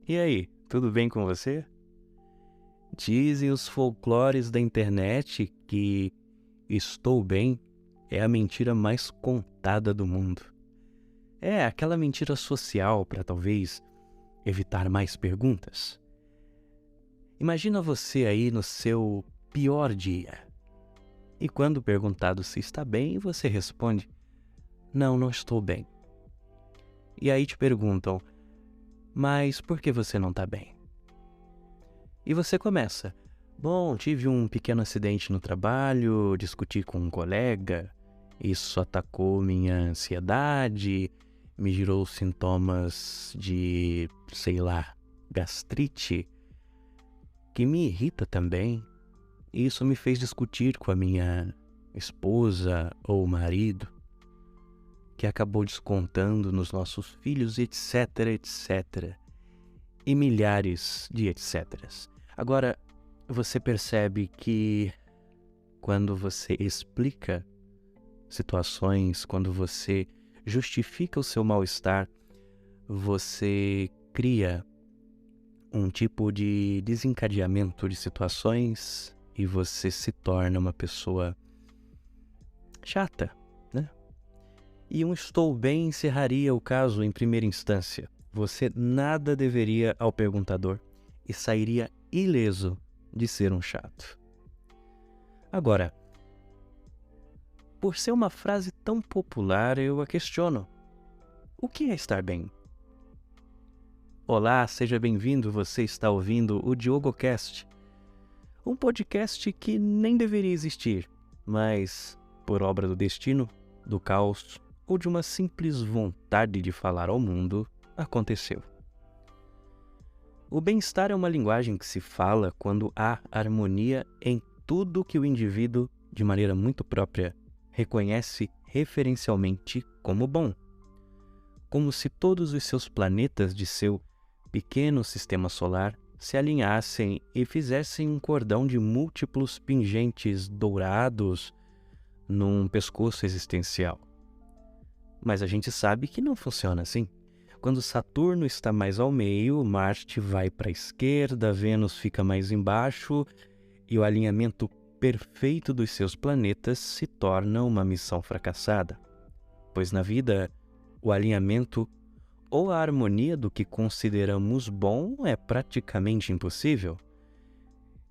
E aí, tudo bem com você? Dizem os folclores da internet que estou bem é a mentira mais contada do mundo. É aquela mentira social para talvez evitar mais perguntas. Imagina você aí no seu pior dia. E quando perguntado se está bem, você responde: Não, não estou bem. E aí te perguntam: Mas por que você não está bem? E você começa: Bom, tive um pequeno acidente no trabalho, discuti com um colega, isso atacou minha ansiedade, me gerou sintomas de, sei lá, gastrite, que me irrita também. E isso me fez discutir com a minha esposa ou marido, que acabou descontando nos nossos filhos, etc, etc. E milhares de etcéteras. Agora, você percebe que quando você explica situações, quando você justifica o seu mal-estar, você cria um tipo de desencadeamento de situações e você se torna uma pessoa chata, né? E um estou bem encerraria o caso em primeira instância. Você nada deveria ao perguntador e sairia ileso de ser um chato. Agora, por ser uma frase tão popular, eu a questiono. O que é estar bem? Olá, seja bem-vindo, você está ouvindo o DiogoCast, um podcast que nem deveria existir, mas, por obra do destino, do caos ou de uma simples vontade de falar ao mundo, aconteceu. O bem-estar é uma linguagem que se fala quando há harmonia em tudo que o indivíduo, de maneira muito própria, reconhece referencialmente como bom. Como se todos os seus planetas de seu pequeno sistema solar se alinhassem e fizessem um cordão de múltiplos pingentes dourados num pescoço existencial. Mas a gente sabe que não funciona assim. Quando Saturno está mais ao meio, Marte vai para a esquerda, Vênus fica mais embaixo e o alinhamento perfeito dos seus planetas se torna uma missão fracassada. Pois na vida, o alinhamento ou a harmonia do que consideramos bom é praticamente impossível.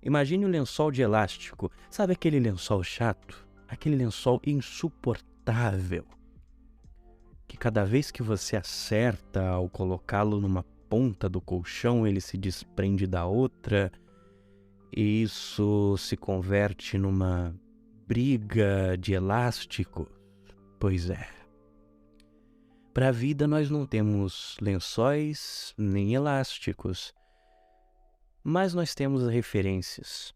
Imagine um lençol de elástico. Sabe aquele lençol chato? Aquele lençol insuportável, que cada vez que você acerta ao colocá-lo numa ponta do colchão, ele se desprende da outra, e isso se converte numa briga de elástico. Pois é. Para a vida nós não temos lençóis nem elásticos, mas nós temos referências.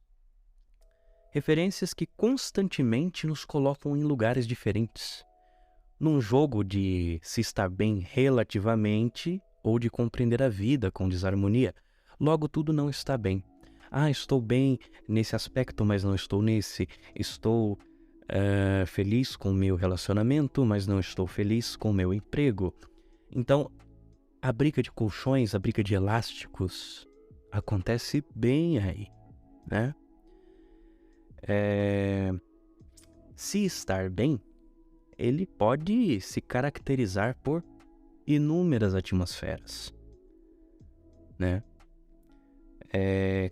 Referências que constantemente nos colocam em lugares diferentes. Num jogo de se estar bem relativamente ou de compreender a vida com desarmonia. Logo, tudo não está bem. Estou bem nesse aspecto, mas não estou nesse. Estou feliz com o meu relacionamento, mas não estou feliz com o meu emprego. Então, a briga de colchões, a briga de elásticos, acontece bem aí, né? Se estar bem, ele pode se caracterizar por inúmeras atmosferas, né?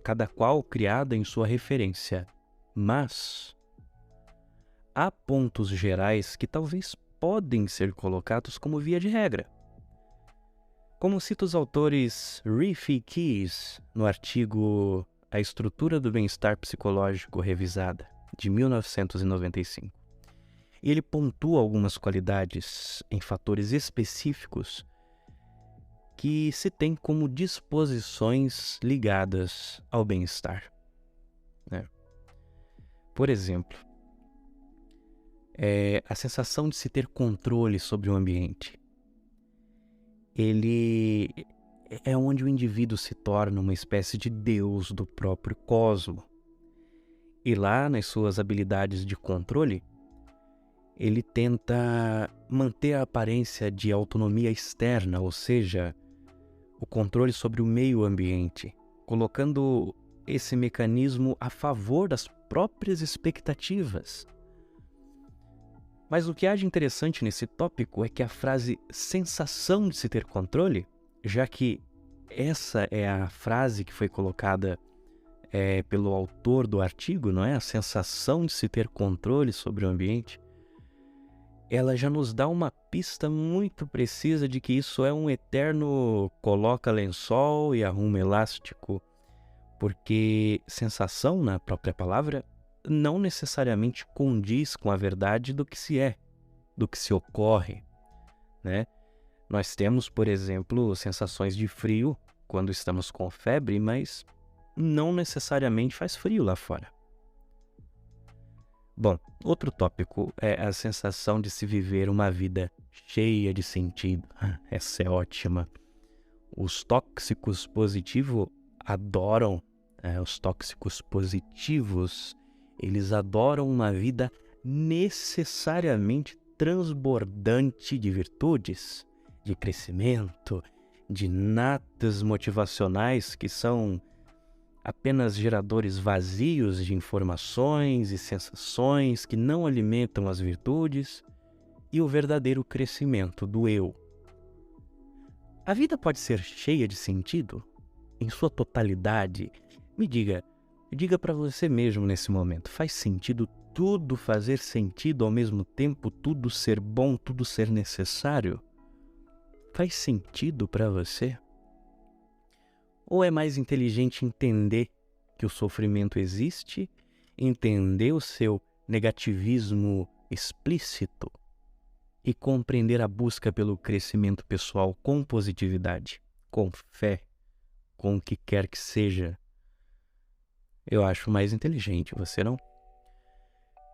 Cada qual criada em sua referência, mas há pontos gerais que talvez podem ser colocados como via de regra. Como cita os autores Riff e Keyes no artigo A Estrutura do Bem-Estar Psicológico Revisada, de 1995. E ele pontua algumas qualidades em fatores específicos que se tem como disposições ligadas ao bem-estar, né? Por exemplo, a sensação de se ter controle sobre o ambiente. Ele é onde o indivíduo se torna uma espécie de deus do próprio cosmo. E lá, nas suas habilidades de controle, ele tenta manter a aparência de autonomia externa, ou seja, o controle sobre o meio ambiente, colocando esse mecanismo a favor das próprias expectativas. Mas o que há de interessante nesse tópico é que a frase sensação de se ter controle, já que essa é a frase que foi colocada pelo autor do artigo, não é? A sensação de se ter controle sobre o ambiente, ela já nos dá uma pista muito precisa de que isso é um eterno coloca lençol e arruma elástico, porque sensação, na própria palavra, não necessariamente condiz com a verdade do que se é, do que se ocorre, né? Nós temos, por exemplo, sensações de frio quando estamos com febre, mas não necessariamente faz frio lá fora. Bom, outro tópico é a sensação de se viver uma vida cheia de sentido. Essa é ótima. Os tóxicos positivos adoram, os tóxicos positivos, eles adoram uma vida necessariamente transbordante de virtudes, de crescimento, de natas motivacionais que são apenas geradores vazios de informações e sensações que não alimentam as virtudes e o verdadeiro crescimento do eu. A vida pode ser cheia de sentido? Em sua totalidade? Me diga para você mesmo nesse momento, faz sentido tudo fazer sentido ao mesmo tempo, tudo ser bom, tudo ser necessário? Faz sentido para você? Ou é mais inteligente entender que o sofrimento existe, entender o seu negativismo explícito e compreender a busca pelo crescimento pessoal com positividade, com fé, com o que quer que seja? Eu acho mais inteligente, você não?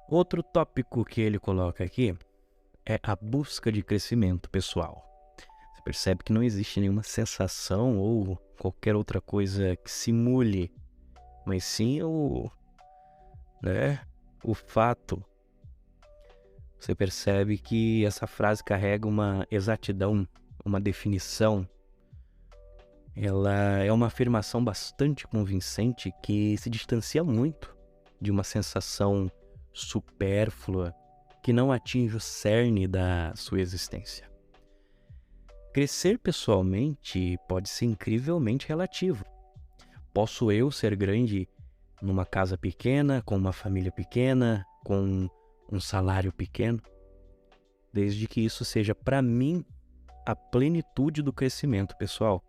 Outro tópico que ele coloca aqui é a busca de crescimento pessoal. Você percebe que não existe nenhuma sensação ou qualquer outra coisa que simule, mas sim o fato. Você percebe que essa frase carrega uma exatidão, uma definição. Ela é uma afirmação bastante convincente que se distancia muito de uma sensação supérflua que não atinge o cerne da sua existência. Crescer pessoalmente pode ser incrivelmente relativo. Posso eu ser grande numa casa pequena, com uma família pequena, com um salário pequeno, desde que isso seja para mim a plenitude do crescimento pessoal,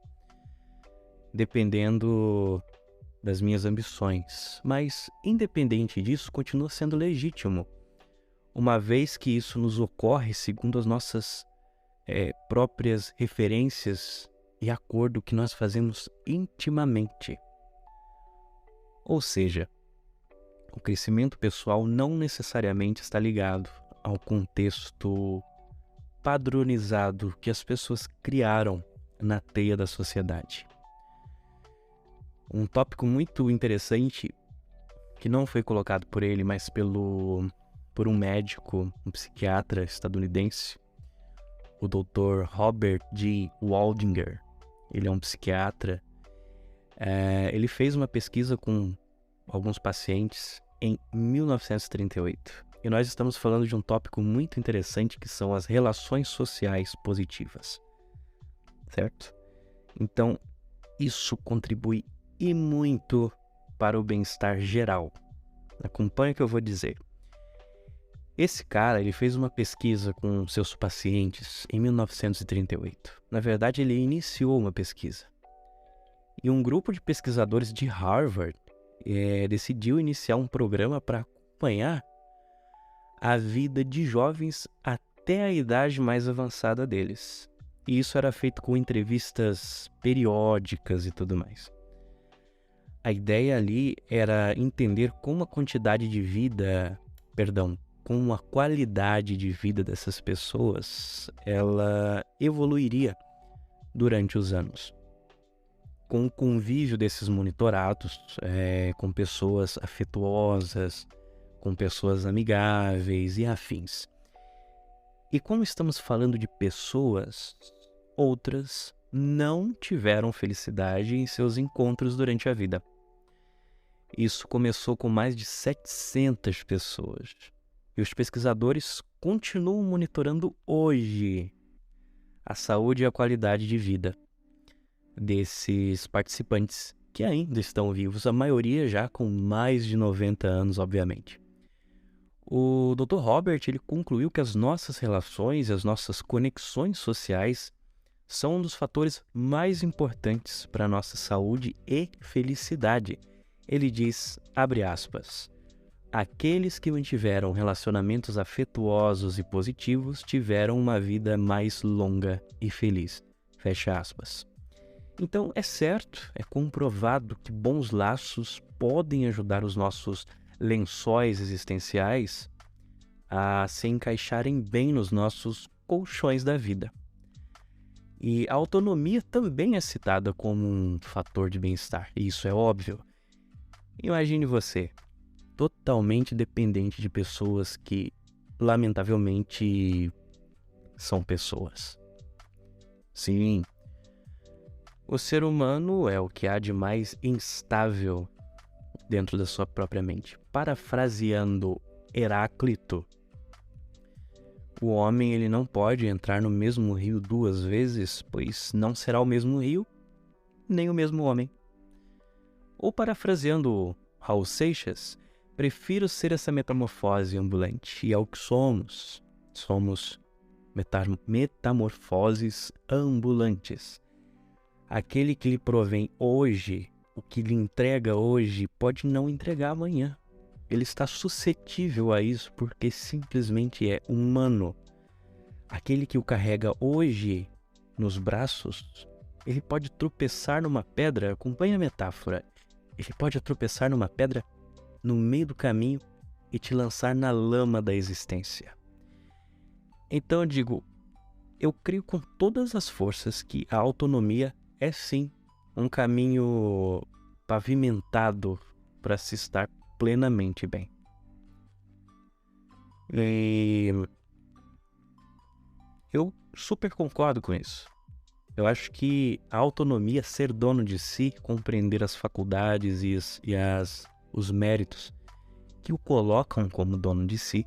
dependendo das minhas ambições. Mas, independente disso, continua sendo legítimo, uma vez que isso nos ocorre segundo as nossas próprias referências e acordo que nós fazemos intimamente. Ou seja, o crescimento pessoal não necessariamente está ligado ao contexto padronizado que as pessoas criaram na teia da sociedade. Um tópico muito interessante, que não foi colocado por ele, mas por um médico, um psiquiatra estadunidense, o Dr. Robert G. Waldinger. Ele é um psiquiatra. Ele fez uma pesquisa com alguns pacientes em 1938. E nós estamos falando de um tópico muito interessante, que são as relações sociais positivas. Certo? Então, isso contribui e muito para o bem-estar geral. Acompanhe o que eu vou dizer. Esse cara, ele fez uma pesquisa com seus pacientes em 1938. Na verdade, ele iniciou uma pesquisa. E um grupo de pesquisadores de Harvard decidiu iniciar um programa para acompanhar a vida de jovens até a idade mais avançada deles. E isso era feito com entrevistas periódicas e tudo mais. A ideia ali era entender como a qualidade de vida dessas pessoas, ela evoluiria durante os anos. Com o convívio desses monitorados, com pessoas afetuosas, com pessoas amigáveis e afins. E como estamos falando de pessoas, outras não tiveram felicidade em seus encontros durante a vida. Isso começou com mais de 700 pessoas. E os pesquisadores continuam monitorando hoje a saúde e a qualidade de vida desses participantes que ainda estão vivos, a maioria já com mais de 90 anos, obviamente. O Dr. Robert ele concluiu que as nossas relações e as nossas conexões sociais são um dos fatores mais importantes para a nossa saúde e felicidade. Ele diz, abre aspas, aqueles que mantiveram relacionamentos afetuosos e positivos tiveram uma vida mais longa e feliz. Fecha aspas. Então, é certo, é comprovado que bons laços podem ajudar os nossos lençóis existenciais a se encaixarem bem nos nossos colchões da vida. E a autonomia também é citada como um fator de bem-estar, e isso é óbvio. Imagine você, totalmente dependente de pessoas que, lamentavelmente, são pessoas. Sim, o ser humano é o que há de mais instável dentro da sua própria mente. Parafraseando Heráclito, o homem ele não pode entrar no mesmo rio duas vezes, pois não será o mesmo rio, nem o mesmo homem. Ou parafraseando Raul Seixas, prefiro ser essa metamorfose ambulante, e é o que somos. Somos metamorfoses ambulantes. Aquele que lhe provém hoje, o que lhe entrega hoje, pode não entregar amanhã. Ele está suscetível a isso porque simplesmente é humano. Aquele que o carrega hoje nos braços, ele pode tropeçar numa pedra, acompanha a metáfora, ele pode tropeçar numa pedra no meio do caminho e te lançar na lama da existência. Então eu digo, eu creio com todas as forças que a autonomia é sim um caminho pavimentado para se estar plenamente bem. E eu super concordo com isso. Eu acho que a autonomia, ser dono de si, compreender as faculdades e os méritos que o colocam como dono de si,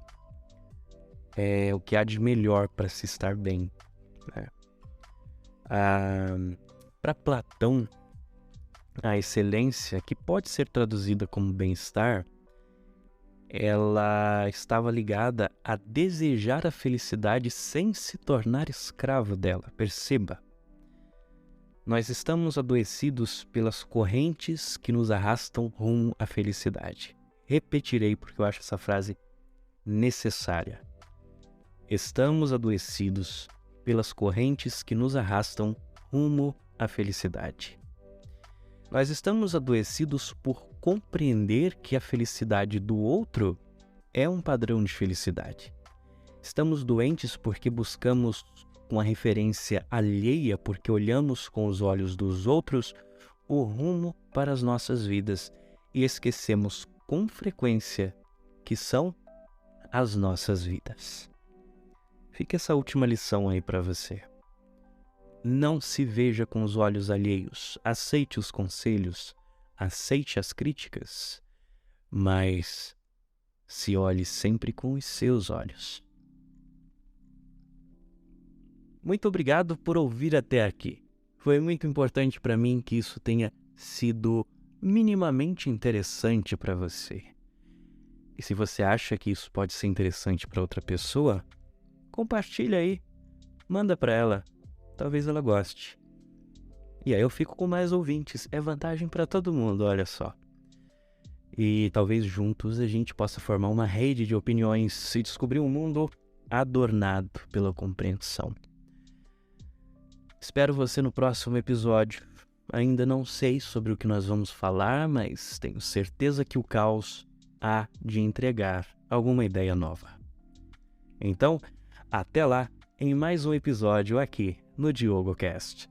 é o que há de melhor para se estar bem, né? Para Platão, a excelência, que pode ser traduzida como bem-estar, ela estava ligada a desejar a felicidade sem se tornar escravo dela. Perceba, nós estamos adoecidos pelas correntes que nos arrastam rumo à felicidade. Repetirei porque eu acho essa frase necessária. Estamos adoecidos pelas correntes que nos arrastam rumo à felicidade. Nós estamos adoecidos por compreender que a felicidade do outro é um padrão de felicidade. Estamos doentes porque buscamos uma referência alheia, porque olhamos com os olhos dos outros o rumo para as nossas vidas e esquecemos com frequência que são as nossas vidas. Fica essa última lição aí para você. Não se veja com os olhos alheios, aceite os conselhos, aceite as críticas, mas se olhe sempre com os seus olhos. Muito obrigado por ouvir até aqui. Foi muito importante para mim que isso tenha sido minimamente interessante para você. E se você acha que isso pode ser interessante para outra pessoa, compartilha aí, manda para ela, talvez ela goste. E aí eu fico com mais ouvintes, é vantagem para todo mundo, olha só. E talvez juntos a gente possa formar uma rede de opiniões e descobrir um mundo adornado pela compreensão. Espero você no próximo episódio. Ainda não sei sobre o que nós vamos falar, mas tenho certeza que o caos há de entregar alguma ideia nova. Então, até lá em mais um episódio aqui no DiogoCast.